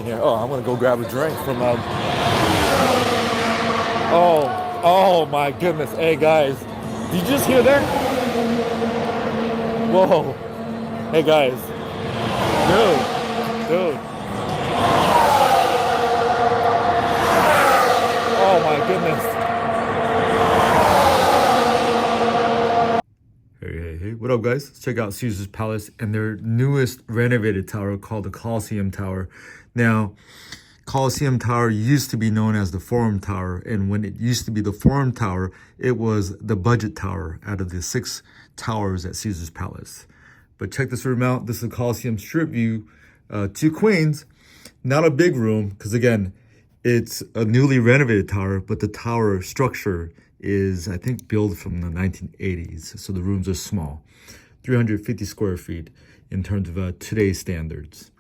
drinking here. Oh, I'm gonna go grab a drink from oh my goodness. Hey guys, did you just hear that? Whoa. Hey guys. Dude. Oh my goodness. Hey, what up guys? Let's check out Caesar's Palace and their newest renovated tower called the Colosseum Tower. Now, Colosseum Tower used to be known as the Forum Tower, and when it used to be the Forum Tower, it was the budget tower out of the 6 towers at Caesar's Palace. But check this room out. This is the Colosseum Strip View, 2 queens. Not a big room, because again, it's a newly renovated tower, but the tower structure is, I think, built from the 1980s. So the rooms are small, 350 square feet in terms of today's standards.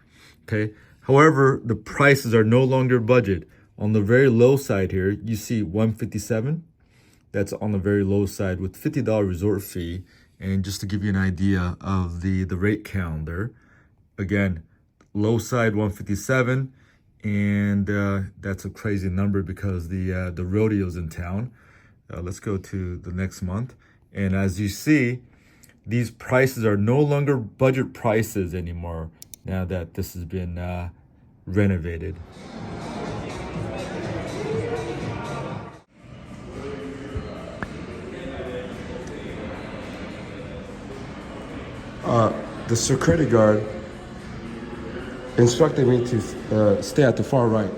Okay. However, the prices are no longer budget. On the very low side here, you see 157. That's on the very low side with $50 resort fee. And just to give you an idea of the rate calendar, again, low side 157, and that's a crazy number because the rodeo's in town. Let's go to the next month, and as you see, these prices are no longer budget prices anymore now that this has been renovated. The security guard instructed me to stay at the far right.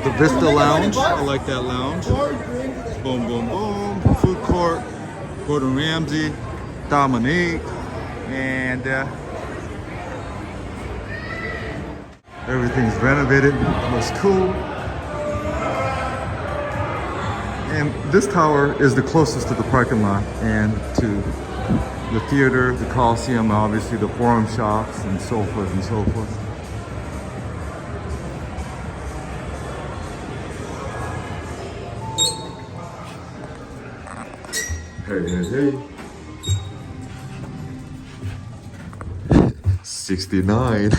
The Vista Lounge, I like that lounge. Boom, boom, boom. Food court, Gordon Ramsay, Dominique, and everything's renovated, looks cool. And this tower is the closest to the parking lot and to the theater, the Colosseum, obviously the Forum shops, and so forth and so forth. Hey. 69.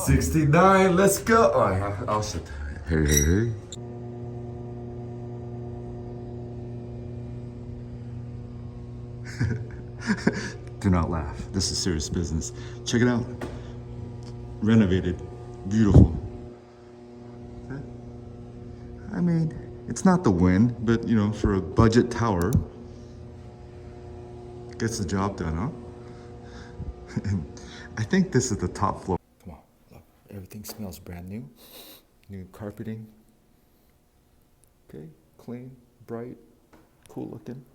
69, let's go. Oh, I'll sit. Hey. Do not laugh. This is serious business. Check it out. Renovated. Beautiful. I mean, it's not the win, but you know, for a budget tower, gets the job done, huh? And I think this is the top floor. Come on, look. Everything smells brand new. New carpeting. Okay, clean, bright, cool looking.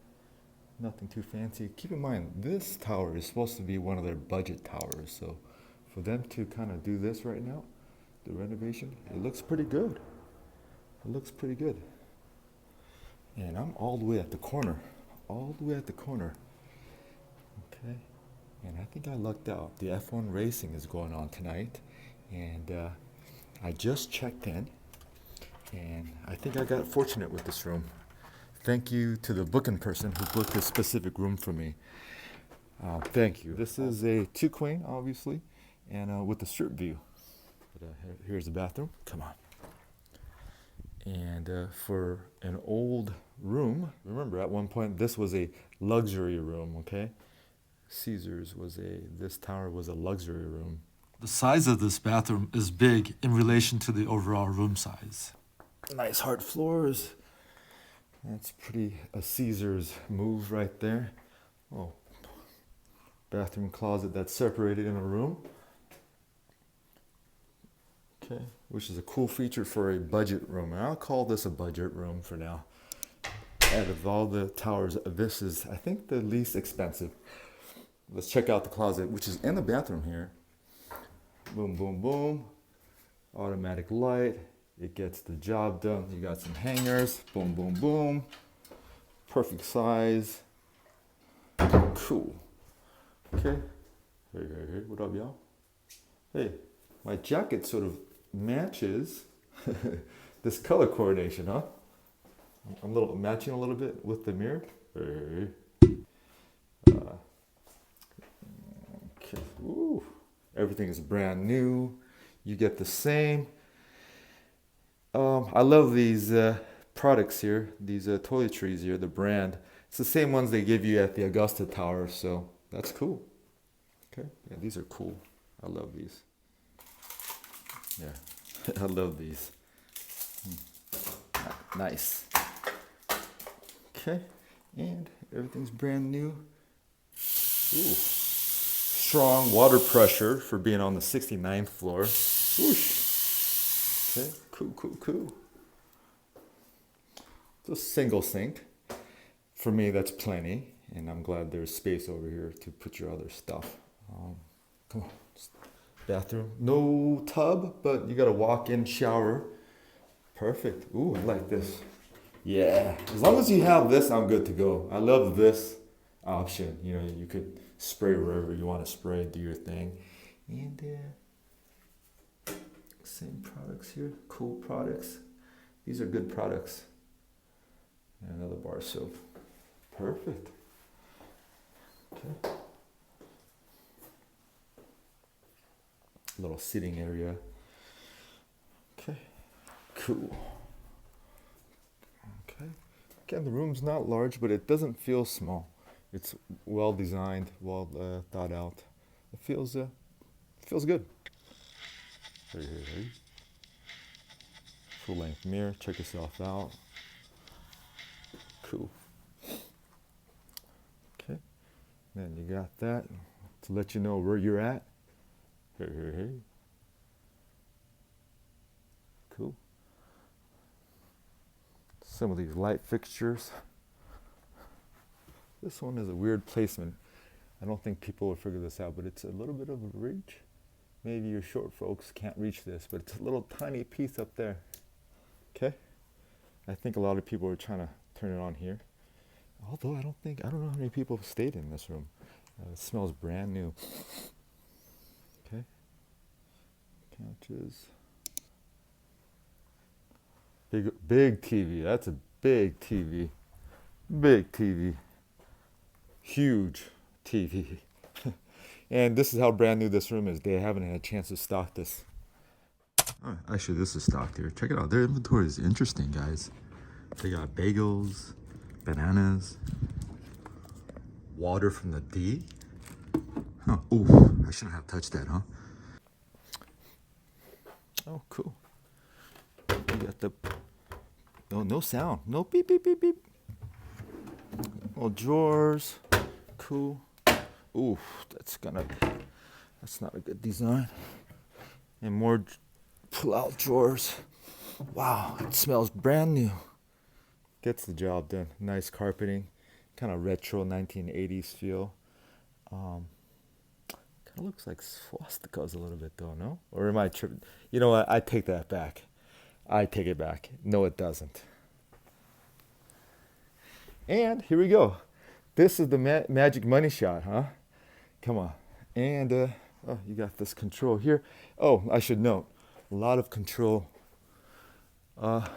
Nothing too fancy. Keep in mind, this tower is supposed to be one of their budget towers, so for them to kind of do this right now, the renovation, it looks pretty good. It looks pretty good. And I'm all the way at the corner. Okay. And I think I lucked out. The F1 racing is going on tonight. And I just checked in. And I think I got fortunate with this room. Thank you to the booking person who booked this specific room for me. Thank you. This is a 2 queen, obviously, and with the strip view. But, here's the bathroom. Come on. And for an old room, remember at one point this was a luxury room, okay? Caesar's this tower was a luxury room. The size of this bathroom is big in relation to the overall room size. Nice hard floors. That's pretty a Caesar's move right there. Oh, bathroom closet that's separated in a room. Okay, which is a cool feature for a budget room. And I'll call this a budget room for now. Out of all the towers, this is, I think, the least expensive. Let's check out the closet, which is in the bathroom here. Boom, boom, boom. Automatic light. It gets the job done. You got some hangers. Boom, boom, boom. Perfect size. Cool. Okay. Hey, what up, y'all? Hey, my jacket sort of matches this color coordination, huh? I'm matching a little bit with the mirror. Hey. Okay. Ooh. Everything is brand new. You get the same. I love these products here, these toiletries here, the brand. It's the same ones they give you at the Augusta Tower, so that's cool. Okay, yeah, these are cool. I love these. Yeah, I love these. Nice. Okay, and everything's brand new. Ooh. Strong water pressure for being on the 69th floor. Whoosh. Okay, cool. It's a single sink. For me, that's plenty, and I'm glad there's space over here to put your other stuff. Come on, bathroom. No tub, but you got a walk-in shower. Perfect. Ooh, I like this. Yeah, as long as you have this, I'm good to go. I love this option. You know, you could spray wherever you want to spray, do your thing. And same products here, cool products. These are good products. And another bar soap. Perfect. Okay. Little sitting area. Okay. Cool. Okay. Again, the room's not large, but it doesn't feel small. It's well designed, well thought out. It feels good. Hey. Full length mirror. Check yourself out. Cool. Okay. Then you got that to let you know where you're at. Hey. Cool. Some of these light fixtures. This one is a weird placement. I don't think people would figure this out, but it's a little bit of a reach. Maybe your short folks can't reach this, but it's a little tiny piece up there. Okay? I think a lot of people are trying to turn it on here. Although I don't know how many people have stayed in this room. It smells brand new. Okay? Couches. Big TV. That's a big TV. Big TV. Huge TV. And this is how brand new this room is. They haven't had a chance to stock this. Oh, actually, this is stocked here. Check it out. Their inventory is interesting, guys. They got bagels, bananas, water from the D. Huh. Ooh, I shouldn't have touched that, huh? Oh, cool. You got the... No sound. No beep, beep, beep, beep. Little drawers. Cool. Ooh, that's not a good design. And more pull-out drawers. Wow, it smells brand new. Gets the job done. Nice carpeting. Kind of retro 1980s feel. Kind of looks like swastikas a little bit though, no? Or am I tripping? You know what? I take that back. I take it back. No, it doesn't. And here we go. This is the magic money shot, huh? Come on. And you got this control here. Oh, I should note, a lot of control. A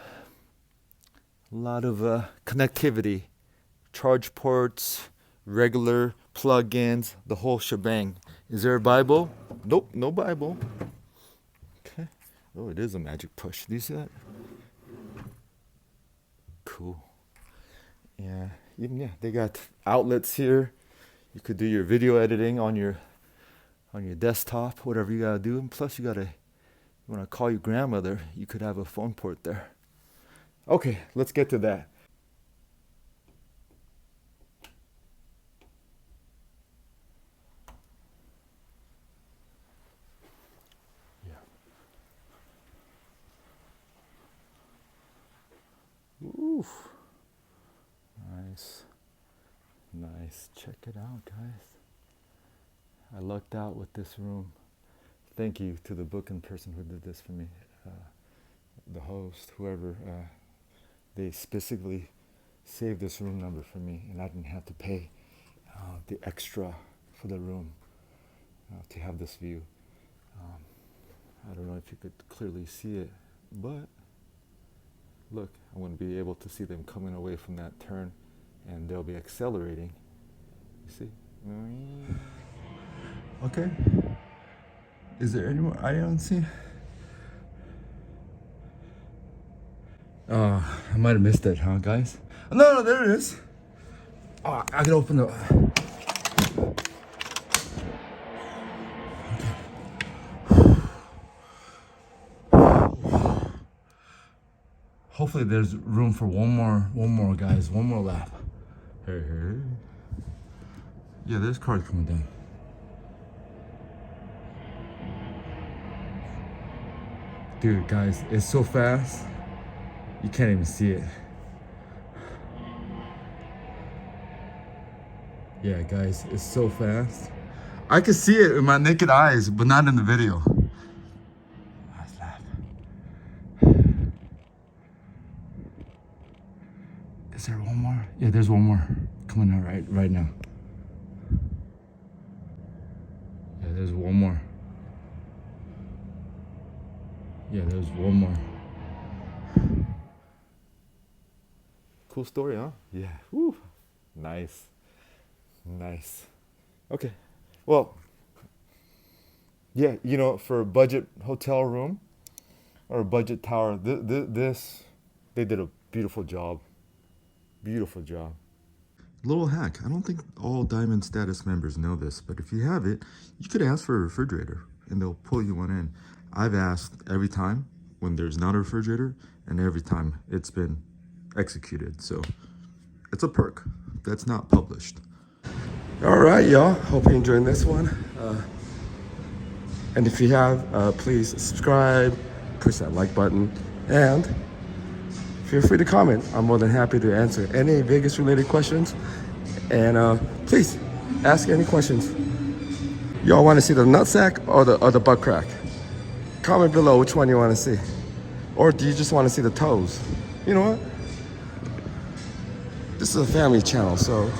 lot of connectivity. Charge ports, regular plug-ins, the whole shebang. Is there a Bible? Nope, no Bible. Okay. Oh, it is a magic push. Do you see that? Cool. Yeah, they got outlets here. You could do your video editing on your desktop, whatever you gotta do. And plus, you wanna call your grandmother, you could have a phone port there. Okay, let's get to that. Ooh. Nice. Check it out, guys. I lucked out with this room. Thank you to the booking person who did this for me. the host, whoever, they specifically saved this room number for me, and I didn't have to pay the extra for the room to have this view. I don't know if you could clearly see it, but look, I'm going to be able to see them coming away from that turn, and they'll be accelerating. You see? Okay. Is there any more? I don't see. I might have missed it, huh, guys? No, there it is. Oh, I can open the. Hopefully, there's room for one more, guys. One more lap. Hey. Yeah, there's cars coming down. Dude, guys, it's so fast. You can't even see it. Yeah, guys, it's so fast. I can see it with my naked eyes, but not in the video. Last lap. Is there one more? Yeah, there's one more coming out right now. Yeah, there's one more. Yeah, there's one more. Cool story, huh? Yeah. Woo. Nice. Okay. Well, yeah, you know, for a budget hotel room or a budget tower, this, they did a beautiful job. Little hack. I don't think all Diamond Status members know this, but if you have it, you could ask for a refrigerator and they'll pull you one in. I've asked every time when there's not a refrigerator, and every time it's been executed. So it's a perk that's not published. All right, y'all. Hope you're enjoying this one. And if you have, please subscribe, push that like button, and feel free to comment. I'm more than happy to answer any Vegas-related questions. And please ask any questions. Y'all want to see the nutsack or the butt crack? Comment below which one you want to see. Or do you just want to see the toes? You know what? This is a family channel, so